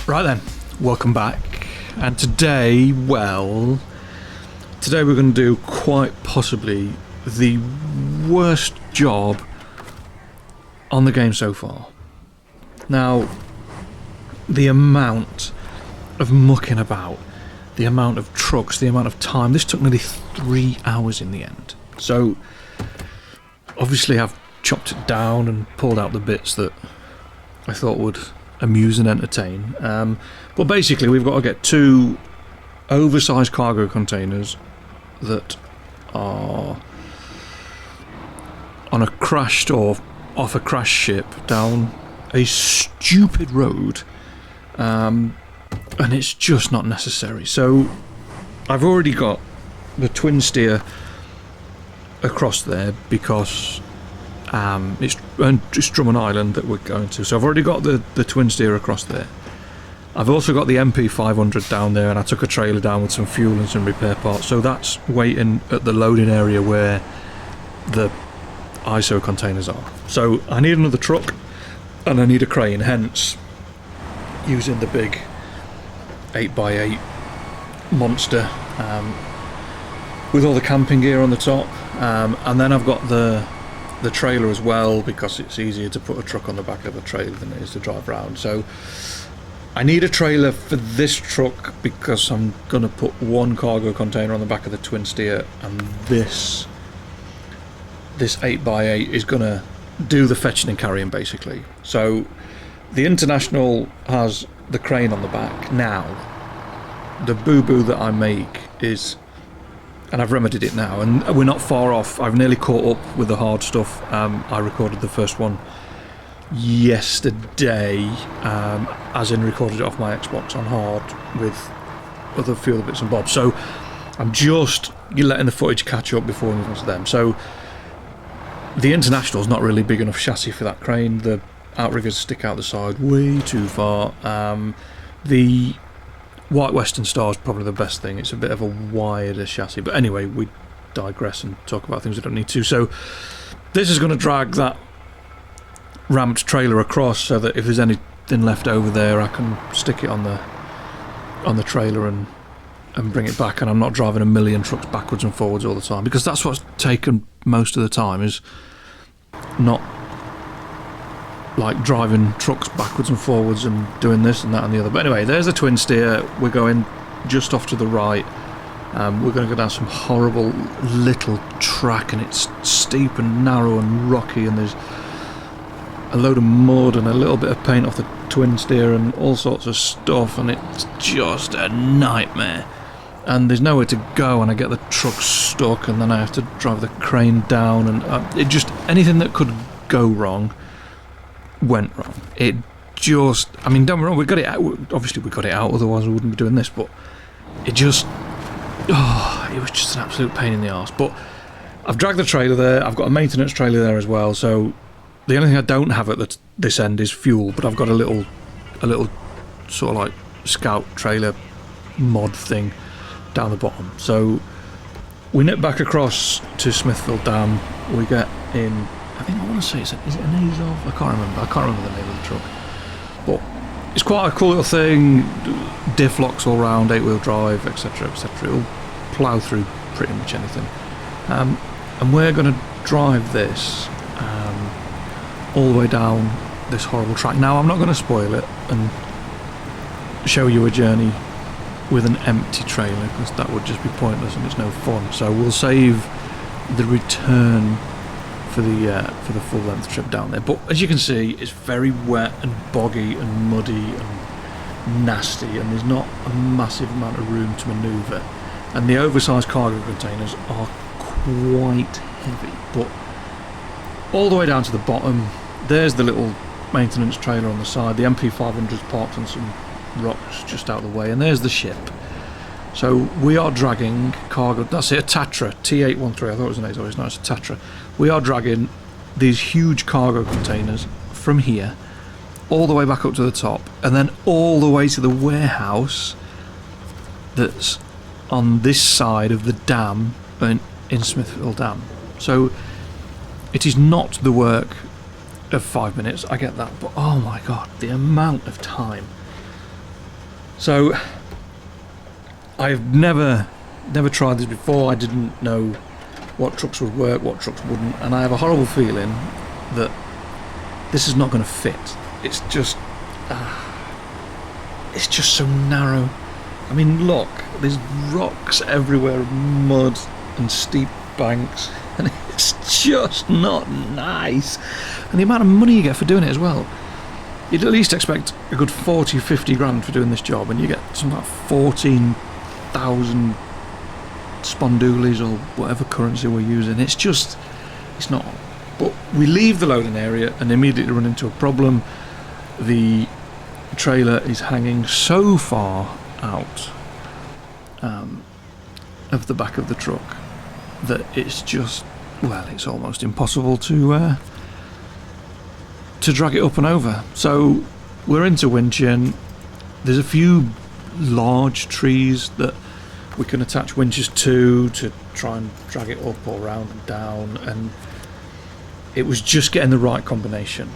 Right then, welcome back. And today, well, today we're going to do quite possibly the worst job on the game so far. Now, the amount of mucking about, the amount of trucks, the amount of time, this took nearly 3 hours in the end. So, obviously I've chopped it down and pulled out the bits that I thought would amuse and entertain. But basically we've got to get 2 oversized cargo containers that are on a crashed or off a crashed ship down a stupid road, and it's just not necessary. So I've already got the twin steer across there because it's Drummond Island that we're going to, so I've already got the twin steer across there. I've also got the MP500 down there, and I took a trailer down with some fuel and some repair parts, so that's waiting at the loading area where the ISO containers are. So I need another truck and I need a crane, hence using the big 8x8 monster with all the camping gear on the top, and then I've got the trailer as well, because it's easier to put a truck on the back of a trailer than it is to drive around. So I need a trailer for this truck because I'm going to put 1 cargo container on the back of the twin steer, and this 8x8 is going to do the fetching and carrying basically. So the International has the crane on the back. Now the boo-boo that I make is, and I've remedied it now, and we're not far off. I've nearly caught up with the hard stuff. I recorded the first one yesterday, as in recorded it off my Xbox on hard with other few other bits and bobs. So I'm just letting the footage catch up before we move on to them. So the International's not really big enough chassis for that crane. The outriggers stick out the side way too far. The White Western Star is probably the best thing. It's a bit of a wider chassis, but anyway, we digress and talk about things we don't need to. So this is going to drag that ramped trailer across, so that if there's anything left over there, I can stick it on the trailer and bring it back, and I'm not driving a million trucks backwards and forwards all the time, because that's what's taken most of the time, is not like driving trucks backwards and forwards and doing this and that and the other. But anyway, there's the twin steer. We're going just off to the right. We're going to go down some horrible little track, and it's steep and narrow and rocky, and there's a load of mud and a little bit of paint off the twin steer and all sorts of stuff, and it's just a nightmare. And there's nowhere to go, and I get the truck stuck, and then I have to drive the crane down, and it just, anything that could go wrong went wrong. It just, I mean, don't get me wrong, we got it out, obviously we got it out, otherwise we wouldn't be doing this, but it just, it was just an absolute pain in the arse. But I've dragged the trailer there, I've got a maintenance trailer there as well, so the only thing I don't have at this end is fuel, but I've got a little sort of like scout trailer mod thing down the bottom. So we nip back across to Smithville Dam, we get in, I think I want to say, is it an Azov? I can't remember the name of the truck, but it's quite a cool little thing, diff locks all round, 8-wheel drive, etc, etc. It'll plough through pretty much anything, and we're going to drive this all the way down this horrible track. Now I'm not going to spoil it and show you a journey with an empty trailer, because that would just be pointless and it's no fun, so we'll save the return for the full length trip down there. But as you can see, it's very wet and boggy and muddy and nasty, and there's not a massive amount of room to manoeuvre, and the oversized cargo containers are quite heavy. But all the way down to the bottom, there's the little maintenance trailer on the side, the MP500's parked on some rocks just out of the way, and there's the ship. So we are dragging cargo, that's it, a Tatra, T813, I thought it was an 8, it's not, it's a Tatra. We are dragging these huge cargo containers from here all the way back up to the top, and then all the way to the warehouse that's on this side of the dam in Smithville Dam. So it is not the work of 5 minutes, I get that, but oh my god, the amount of time So I've never tried this before. I didn't know what trucks would work, what trucks wouldn't, and I have a horrible feeling that this is not going to fit. It's just so narrow. I mean, look, there's rocks everywhere, mud and steep banks, and it's just not nice. And the amount of money you get for doing it as well. You'd at least expect a good 40, 50 grand for doing this job, and you get something like 14,000 spondoolies or whatever currency we're using. It's not. But we leave the loading area and immediately run into a problem. The trailer is hanging so far out of the back of the truck that it's just, well, it's almost impossible to drag it up and over. So we're into winching. There's a few large trees that we can attach winches to try and drag it up or round and down, and it was just getting the right combination,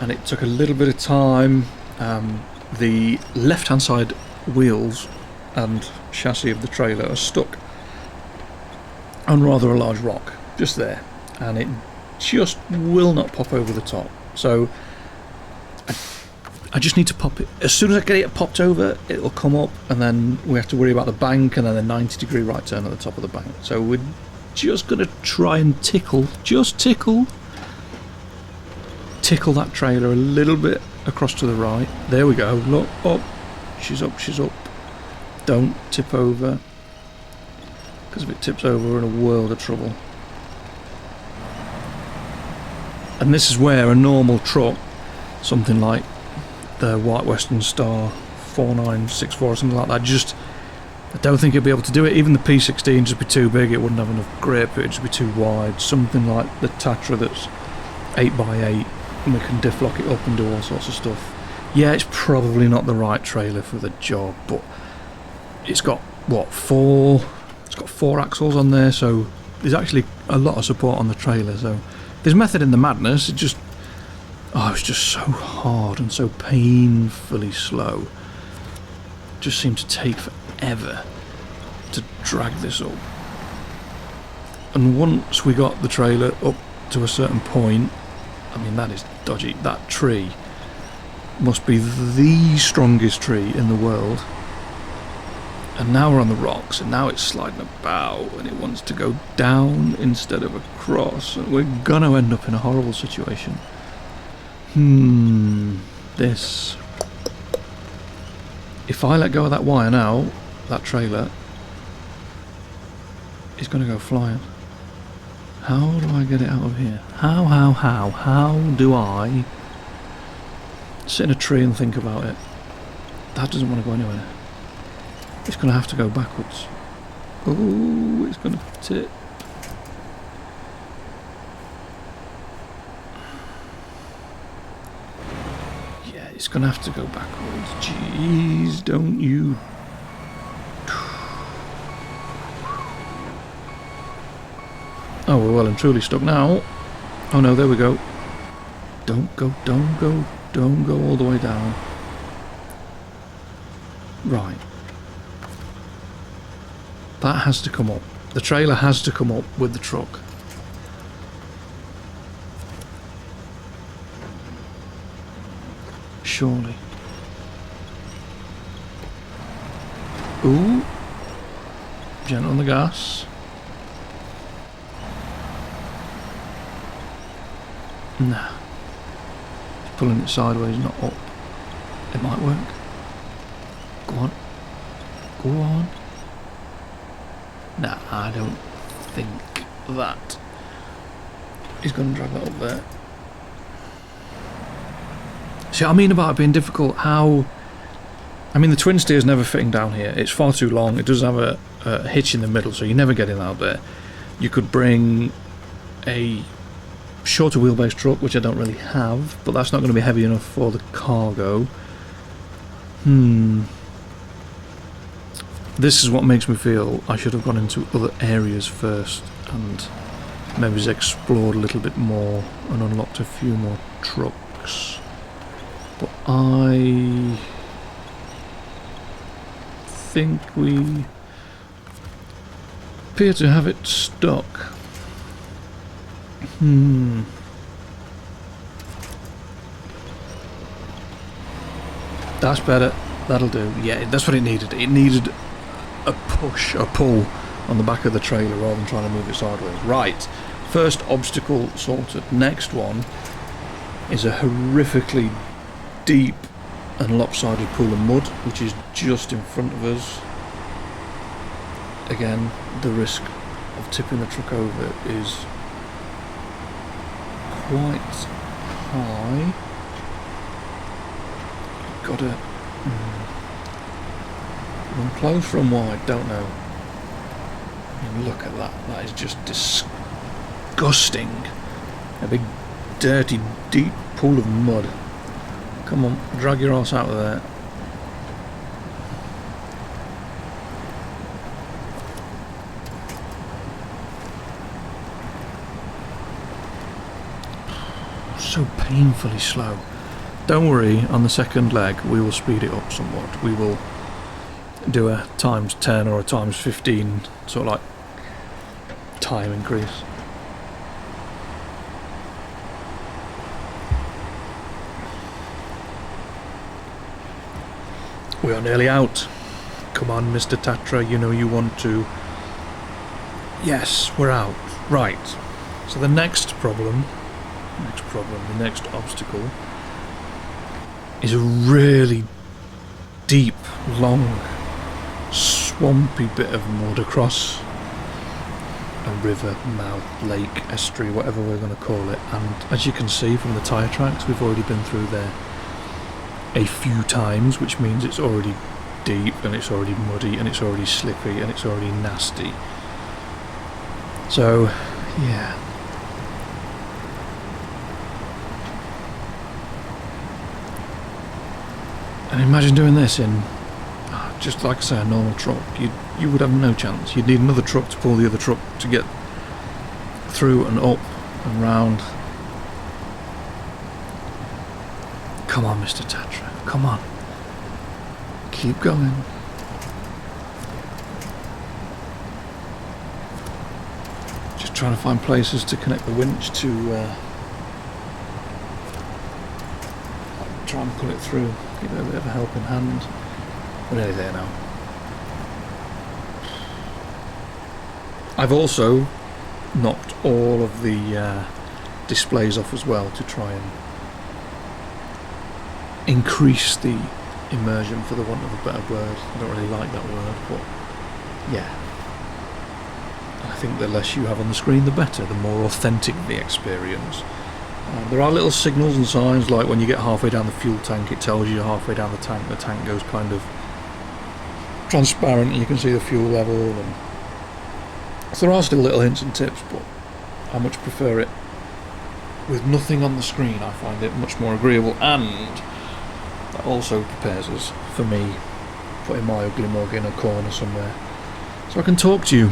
and it took a little bit of time. The left hand side wheels and chassis of the trailer are stuck on rather a large rock just there, and it just will not pop over the top. So I just need to pop it. As soon as I get it popped over, it'll come up, and then we have to worry about the bank and then the 90-degree right turn at the top of the bank. So we're just going to try and tickle that trailer a little bit across to the right. There we go. Look, up. She's up. Don't tip over, because if it tips over, we're in a world of trouble. And this is where a normal truck, something like the White Western Star 4964 or something like that, I don't think it'd be able to do it. Even the P16 would just be too big. It wouldn't have enough grip. It'd just be too wide. Something like the Tatra that's 8x8, and we can diff lock it up and do all sorts of stuff. Yeah, it's probably not the right trailer for the job, but it's got four axles on there, so there's actually a lot of support on the trailer. So there's method in the madness. It's just so hard and so painfully slow. It just seemed to take forever to drag this up. And once we got the trailer up to a certain point, I mean, that is dodgy. That tree must be the strongest tree in the world. And now we're on the rocks, and now it's sliding about, and it wants to go down instead of across, and we're gonna end up in a horrible situation. This. If I let go of that wire now, that trailer is gonna go flying. How do I get it out of here? How do I sit in a tree and think about it? That doesn't want to go anywhere. It's going to have to go backwards. Oh, it's going to tip. Yeah, it's going to have to go backwards. Jeez, don't you... Oh, we're well and truly stuck now. Oh no, there we go. Don't go all the way down. Right. That has to come up. The trailer has to come up with the truck. Surely. Ooh. Gentle on the gas. Nah. It's pulling it sideways, not up. It might work. Go on. Go on. Nah, I don't think that is going to drag that up there. See what I mean about it being difficult? How... I mean, the twin steer's never fitting down here. It's far too long. It does have a hitch in the middle, so you're never getting out there. You could bring a shorter wheelbase truck, which I don't really have, but that's not going to be heavy enough for the cargo. This is what makes me feel I should have gone into other areas first and maybe just explored a little bit more and unlocked a few more trucks. But I think we appear to have it stuck. That's better. That'll do. Yeah, that's what it needed. It needed a push, a pull on the back of the trailer rather than trying to move it sideways. Right, first obstacle sorted. Next one is a horrifically deep and lopsided pool of mud, which is just in front of us. Again, the risk of tipping the truck over is quite high. Gotta run close, run wide, don't know. And look at that, that is just disgusting. A big dirty deep pool of mud. Come on, drag your ass out of there. So painfully slow. Don't worry, on the second leg we will speed it up somewhat. We will do a times 10 or a times 15 sort of like time increase. We are nearly out. Come on, Mr. Tatra, you know you want to. Yes, we're out. Right. So the next problem, the next obstacle is a really deep, long, swampy bit of mud across a river, mouth, lake, estuary, whatever we're going to call it. And as you can see from the tyre tracks, we've already been through there a few times, which means it's already deep and it's already muddy and it's already slippy and it's already nasty. So, yeah. And imagine doing this in, just like I say, a normal truck. You would have no chance. You'd need another truck to pull the other truck to get through and up and round. Come on, Mr. Tatra, come on. Keep going. Just trying to find places to connect the winch to try and pull it through. Give it a bit of a helping hand. We're nearly there now. I've also knocked all of the displays off as well to try and increase the immersion, for the want of a better word. I don't really like that word, but yeah. I think the less you have on the screen, the better, the more authentic the experience. There are little signals and signs, like when you get halfway down the fuel tank, it tells you you're halfway down the tank goes kind of transparent and you can see the fuel level. And so there are still little hints and tips, but I much prefer it with nothing on the screen. I find it much more agreeable, and that also prepares us for me putting my ugly mug in a corner somewhere so I can talk to you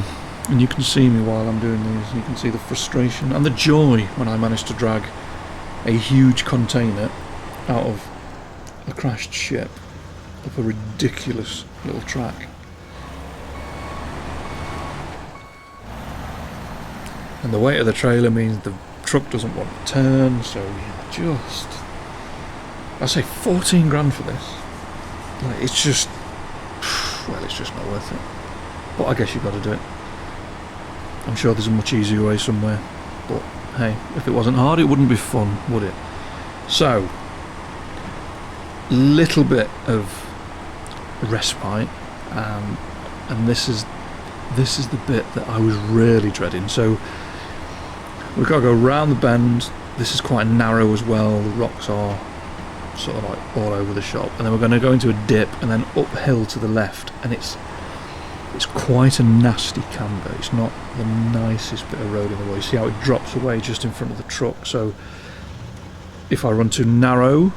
and you can see me while I'm doing these. You can see the frustration and the joy when I manage to drag a huge container out of a crashed ship up a ridiculous little track. And the weight of the trailer means the truck doesn't want to turn, so yeah, I say 14 grand for this. Like, it's just, well, it's just not worth it. But I guess you've got to do it. I'm sure there's a much easier way somewhere. But hey, if it wasn't hard, it wouldn't be fun, would it? So, little bit of respite, and this is the bit that I was really dreading. So we've got to go round the bend. This is quite narrow as well. The rocks are sort of like all over the shop, and then we're going to go into a dip and then uphill to the left, and it's quite a nasty camber. It's not the nicest bit of road in the way. You see how it drops away just in front of the truck. So if I run too narrow,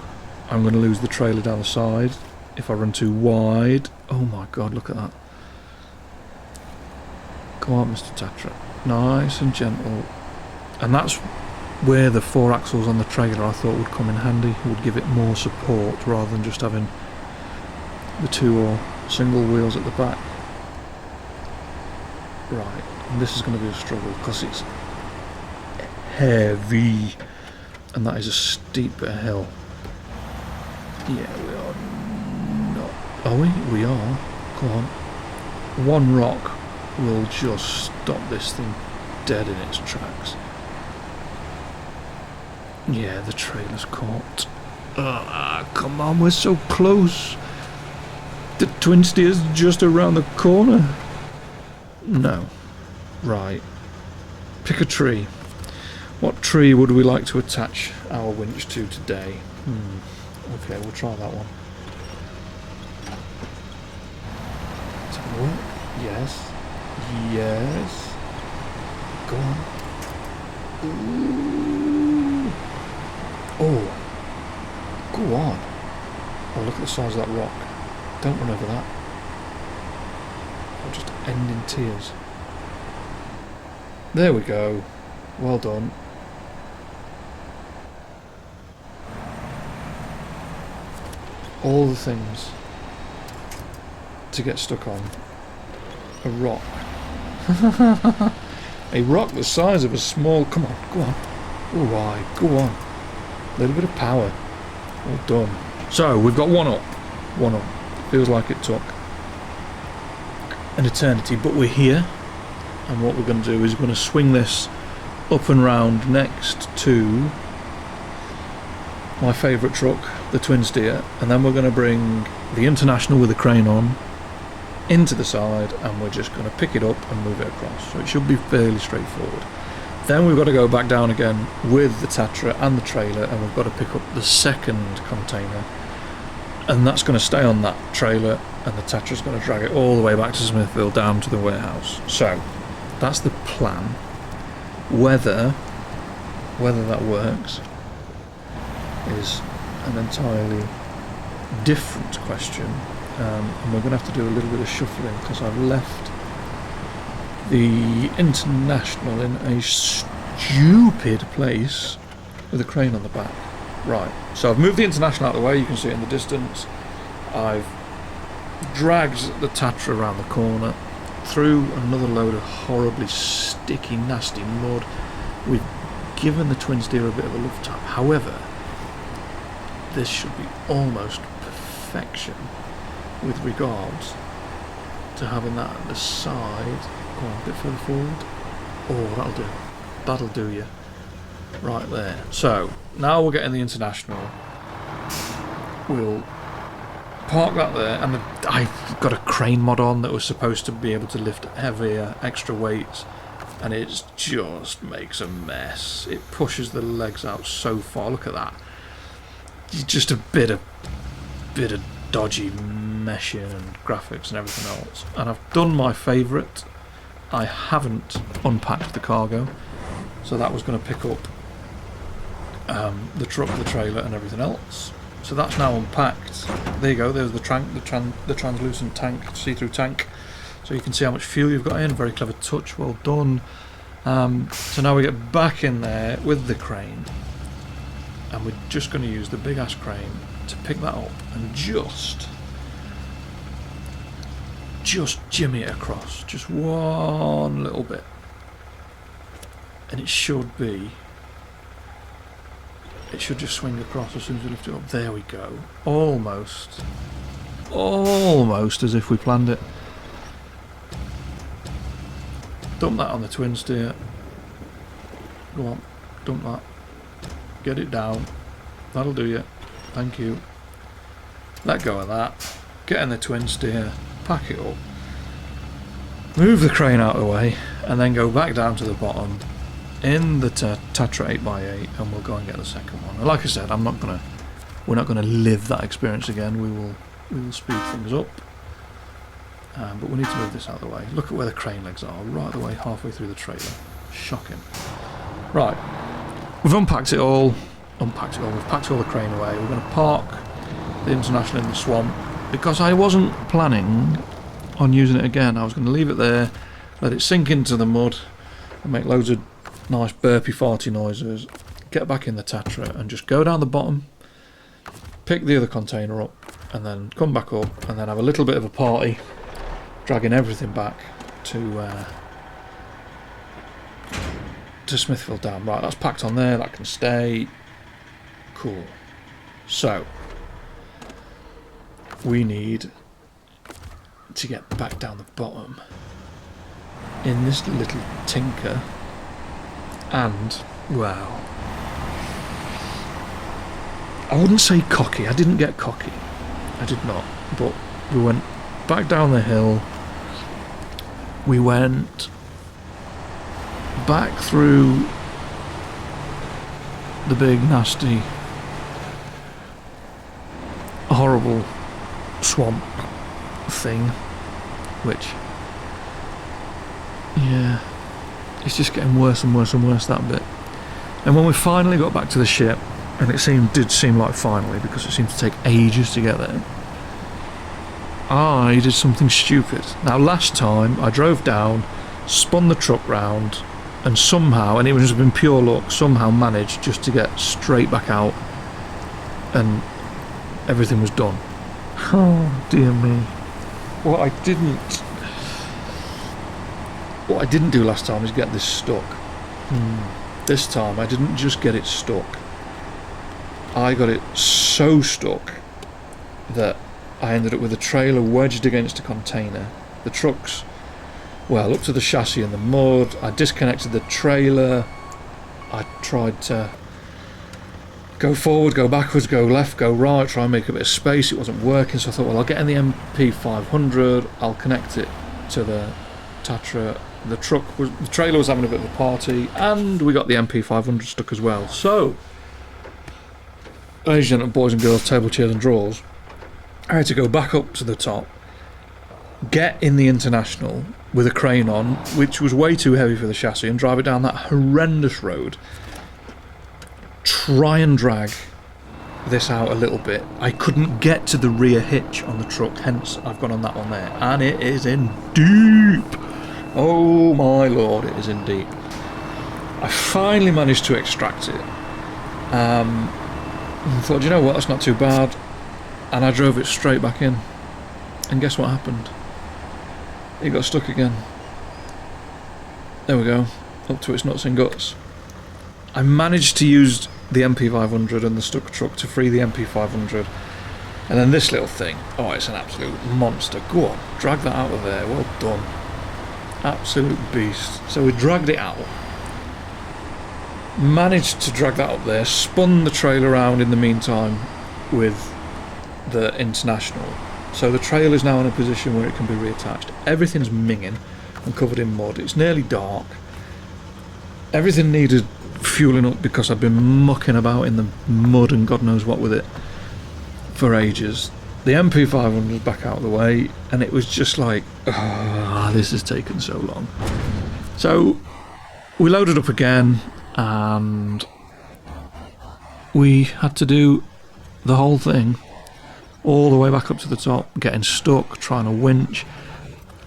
I'm going to lose the trailer down the side. If I run too wide, oh my god, look at that. Come on, Mr. Tatra, nice and gentle. And that's where the 4 axles on the trailer I thought would come in handy, would give it more support rather than just having the 2 or single wheels at the back. Right, and this is going to be a struggle because it's heavy, and that is a steep bit of hill. Yeah, we are not. Are we? We are. Come on. One rock will just stop this thing dead in its tracks. Yeah, the trailer's caught. Come on, we're so close. The twin steer's just around the corner. No. Right. Pick a tree. What tree would we like to attach our winch to today? Okay, we'll try that one. Does it work? Yes. Yes. Go on. Ooh. Oh. Go on. Oh, look at the size of that rock. Don't run over that. I'll just end in tears. There we go. Well done. All the things to get stuck on. A rock. A rock the size of a small... Come on, go on. Alright, go on. A little bit of power. Well done. So, we've got one up. One up. Feels like it took an eternity, but we're here. And what we're going to do is we're going to swing this up and round next to my favourite truck, the twin steer, and then we're going to bring the International with the crane on into the side, and we're just going to pick it up and move it across. So it should be fairly straightforward. Then we've got to go back down again with the Tatra and the trailer, and we've got to pick up the second container, and that's going to stay on that trailer, and the Tatra's going to drag it all the way back to Smithville down to the warehouse. So that's the plan. Whether that works is an entirely different question, and we're going to have to do a little bit of shuffling because I've left the International in a stupid place with a crane on the back. Right, so I've moved the International out of the way, you can see it in the distance. I've dragged the Tatra around the corner through another load of horribly sticky, nasty mud. We've given the twin steer a bit of a love tap. However, this should be almost perfection with regards to having that at the side. Go on, a bit further forward. Oh, that'll do. That'll do you. Right there. So, now we're getting the International. We'll park that there, and I've got a crane mod on that was supposed to be able to lift heavier, extra weights, and it just makes a mess. It pushes the legs out so far. Look at that. Just a bit of dodgy meshing and graphics and everything else. And I've done my favourite. I haven't unpacked the cargo, so that was going to pick up the truck, the trailer, and everything else. So that's now unpacked. There you go. There's the translucent tank, see-through tank. So you can see how much fuel you've got in. Very clever touch. Well done. So now we get back in there with the crane, and we're just going to use the big ass crane to pick that up and just jimmy it across. Just one little bit, and it should just swing across as soon as we lift it up. There we go. Almost as if we planned it. Dump that on the twin steer. Go on, dump that. Get it down. That'll do you. Thank you. Let go of that. Get in the twin steer. Pack it up. Move the crane out of the way, and then go back down to the bottom in the Tatra 8x8, and we'll go and get the second one. And like I said, we're not gonna live that experience again. We will speed things up, but we need to move this out of the way. Look at where the crane legs are, right the way halfway through the trailer. Shocking. Right, we've unpacked it all. We've packed all the crane away. We're going to park the International in the swamp because I wasn't planning on using it again. I was going to leave it there, let it sink into the mud, and make loads of nice burpy farty noises, get back in the Tatra and just go down the bottom, pick the other container up, and then come back up, and then have a little bit of a party, dragging everything back to Smithfield Dam. Right, that's packed on there, that can stay. Cool. So, we need to get back down the bottom in this little tinker, and, well, I wouldn't say cocky, I didn't get cocky, I did not, but we went back down the hill, we went back through the big nasty horrible swamp thing, which, yeah, it's just getting worse and worse and worse, that bit. And when we finally got back to the ship, and it did seem like finally, because it seemed to take ages to get there, I did something stupid. Now, last time I drove down, spun the truck round, and somehow, and it was just been pure luck, somehow managed just to get straight back out, and everything was done. Oh dear me. What I didn't do last time is get this stuck. This time I didn't just get it stuck, I got it so stuck that I ended up with a trailer wedged against a container. The truck's, well, up to the chassis in the mud. I disconnected the trailer. I tried to go forward, go backwards, go left, go right, try and make a bit of space. It wasn't working, so I thought, well, I'll get in the MP500, I'll connect it to the Tatra. The trailer was having a bit of a party, and we got the MP500 stuck as well. So, ladies and gentlemen, boys and girls, table, chairs and drawers, I had to go back up to the top, get in the International with a crane on, which was way too heavy for the chassis, and drive it down that horrendous road, try and drag this out a little bit. I couldn't get to the rear hitch on the truck, hence I've gone on that one there, and it is in deep. Oh my lord, it is in deep. I finally managed to extract it. I thought, you know what, that's not too bad, and I drove it straight back in, and guess what happened? It got stuck again. There we go, up to its nuts and guts. I managed to use the MP500 and the stuck truck to free the MP500, and then this little thing, oh, it's an absolute monster. Go on, drag that out of there, well done. Absolute beast. So we dragged it out, managed to drag that up there, spun the trailer around in the meantime with the International, so the trailer is now in a position where it can be reattached. Everything's minging and covered in mud, it's nearly dark, everything needed fueling up because I've been mucking about in the mud and God knows what with it for ages. The MP500 was back out of the way, and it was just like, this has taken so long. So we loaded up again, and we had to do the whole thing all the way back up to the top, getting stuck, trying to winch,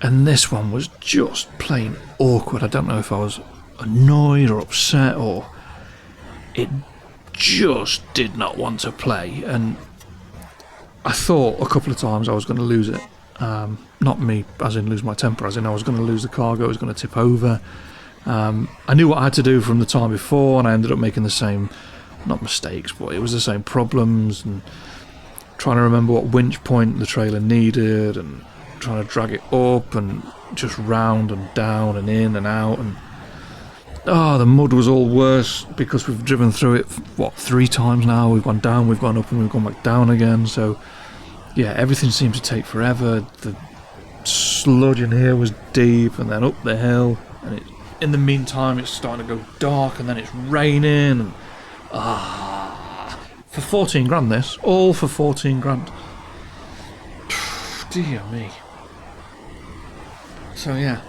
and this one was just plain awkward. I don't know if I was annoyed or upset, or it just did not want to play, and I thought a couple of times I was going to lose it. Not me, as in lose my temper, as in I was going to lose the cargo, it was going to tip over. I knew what I had to do from the time before, and I ended up making the same, not mistakes, but it was the same problems, and trying to remember what winch point the trailer needed, and trying to drag it up, and just round and down and in and out, and the mud was all worse because we've driven through it, 3 times now. We've gone down, we've gone up, and we've gone back down again. So, yeah, everything seemed to take forever. The sludge in here was deep, and then up the hill. And in the meantime, it's starting to go dark, and then it's raining. And, for 14 grand, this. All for 14 grand. Dear me. So, yeah.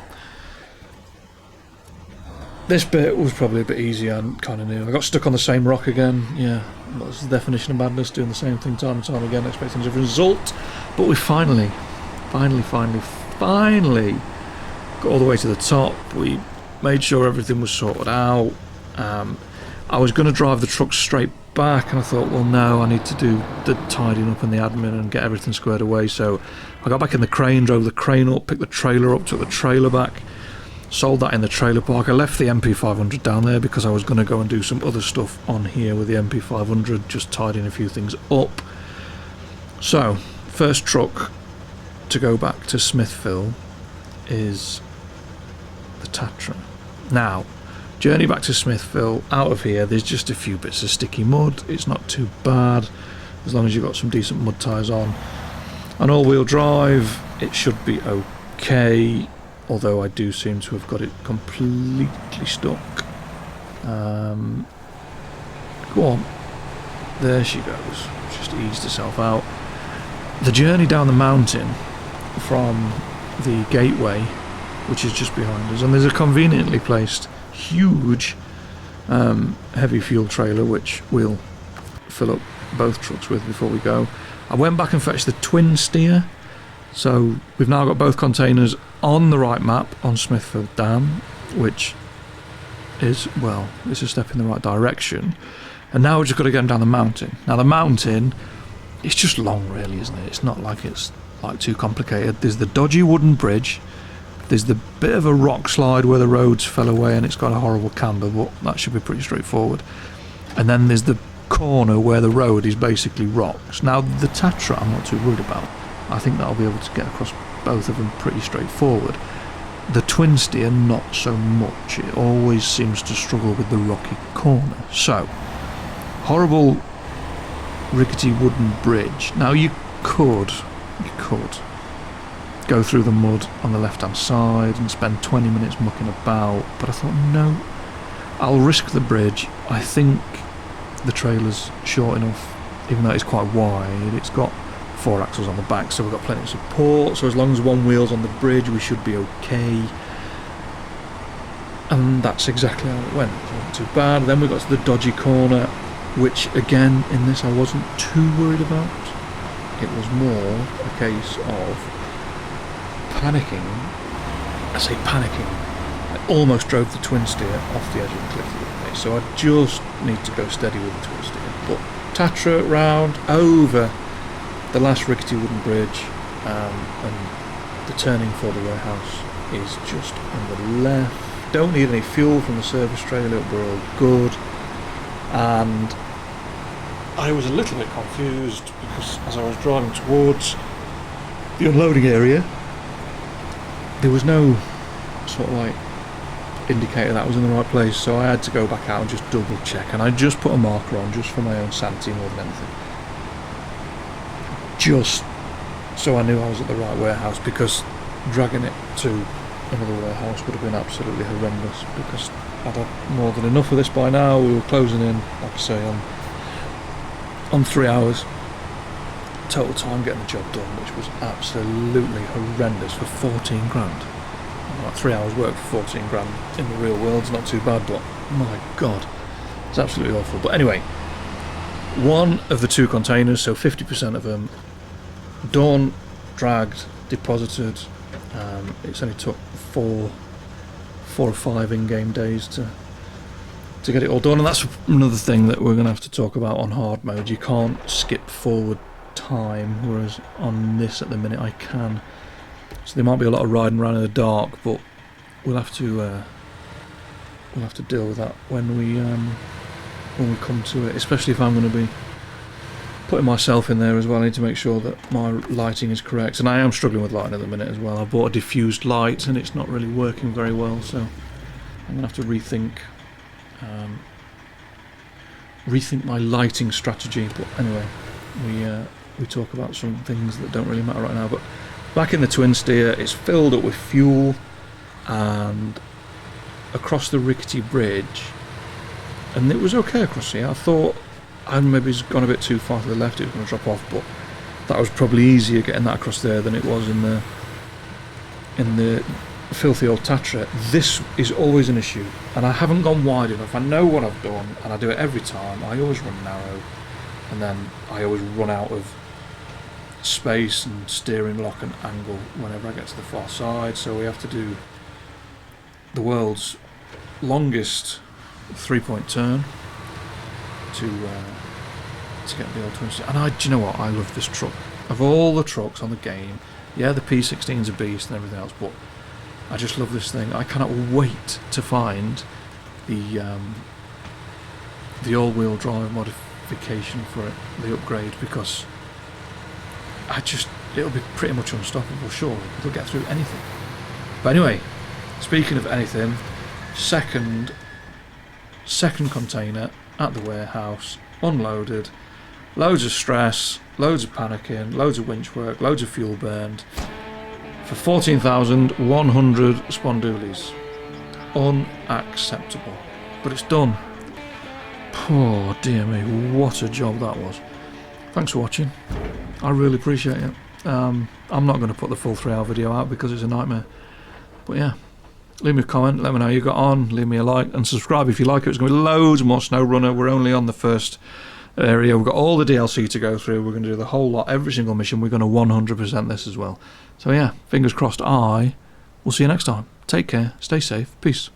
This bit was probably a bit easier and kind of new. I got stuck on the same rock again. Yeah, that's the definition of madness, doing the same thing time and time again, expecting a different result. But we finally got all the way to the top. We made sure everything was sorted out. I was going to drive the truck straight back, and I thought, well, no, I need to do the tidying up and the admin and get everything squared away. So I got back in the crane, drove the crane up, picked the trailer up, took the trailer back, sold that in the trailer park. I left the MP500 down there because I was going to go and do some other stuff on here with the MP500, just tidying a few things up. So first truck to go back to Smithville is the Tatra. Now, journey back to Smithville, out of here, there's just a few bits of sticky mud. It's not too bad, as long as you've got some decent mud tyres on. On all-wheel drive, it should be okay, although I do seem to have got it completely stuck. Go on. There she goes. Just eased herself out. The journey down the mountain from the gateway, which is just behind us, and there's a conveniently placed huge heavy fuel trailer which we'll fill up both trucks with before we go. I went back and fetched the twin steer, so we've now got both containers on the right map on Smithville Dam, which is, well, it's a step in the right direction. And now we've just got to get them down the mountain. Now the mountain, it's just long really, isn't it? It's not like it's like too complicated. There's the dodgy wooden bridge. There's the bit of a rock slide where the roads fell away and it's got a horrible camber, but that should be pretty straightforward. And then there's the corner where the road is basically rocks. Now the Tatra I'm not too worried about. I think that I'll be able to get across both of them pretty straightforward. The twin steer not so much. It always seems to struggle with the rocky corner. So, horrible rickety wooden bridge. Now you could go through the mud on the left hand side and spend 20 minutes mucking about, but I thought no, I'll risk the bridge. I think the trailer's short enough, even though it's quite wide. It's got 4 axles on the back, so we've got plenty of support, so as long as one wheel's on the bridge we should be okay. And that's exactly how it went. It wasn't too bad. Then we got to the dodgy corner, which again in this I wasn't too worried about. It was more a case of panicking. I say panicking, I almost drove the twin steer off the edge of the cliff the other day, so I just need to go steady with the twin steer. But Tatra round over the last rickety wooden bridge, and the turning for the warehouse is just on the left. Don't need any fuel from the service trailer, we're all good. And I was a little bit confused because as I was driving towards the unloading area, there was no sort of like indicator that I was in the right place, so I had to go back out and just double check, and I just put a marker on just for my own sanity more than anything, just so I knew I was at the right warehouse, because dragging it to another warehouse would have been absolutely horrendous, because I'd had more than enough of this by now. We were closing in, like I say, on 3 hours total time getting the job done, which was absolutely horrendous for 14 grand. Like 3 hours work for 14 grand in the real world's not too bad, but my god, it's absolutely awful. But anyway, one of the 2 containers, so 50% of them, done, dragged, deposited. It's only took 4 or 5 in-game days to get it all done, and that's another thing that we're going to have to talk about on hard mode. You can't skip forward time, whereas on this at the minute I can. So there might be a lot of riding around in the dark, but we'll have to deal with that when we come to it. Especially if I'm going to be putting myself in there as well. I need to make sure that my lighting is correct, and I am struggling with lighting at the minute as well. I bought a diffused light and it's not really working very well, so I'm going to have to rethink my lighting strategy. But anyway, we talk about some things that don't really matter right now. But back in the twin steer, it's filled up with fuel, and across the rickety bridge, and it was okay across here. I thought I'd maybe gone a bit too far to the left, it was going to drop off, but that was probably easier getting that across there than it was in the filthy old Tatra. This is always an issue, and I haven't gone wide enough. I know what I've done, and I do it every time. I always run narrow, and then I always run out of space and steering lock and angle whenever I get to the far side, so we have to do the world's longest 3-point turn to to get the L26. And do you know what? I love this truck. Of all the trucks on the game, yeah, the P16's a beast and everything else, but I just love this thing. I cannot wait to find the all-wheel drive modification for it, the upgrade, because it'll be pretty much unstoppable, surely. It'll get through anything. But anyway, speaking of anything, second container at the warehouse, unloaded, loads of stress, loads of panicking, loads of winch work, loads of fuel burned, for 14,100 spondoolies. Unacceptable. But it's done. Oh dear me, what a job that was. Thanks for watching. I really appreciate it. I'm not going to put the full 3-hour video out because it's a nightmare. But yeah, leave me a comment, let me know how you got on, leave me a like, and subscribe if you like it. There's going to be loads more Snowrunner. We're only on the first area. We've got all the DLC to go through. We're going to do the whole lot, every single mission. We're going to 100% this as well. So yeah, fingers crossed. I will see you next time. Take care, stay safe, peace.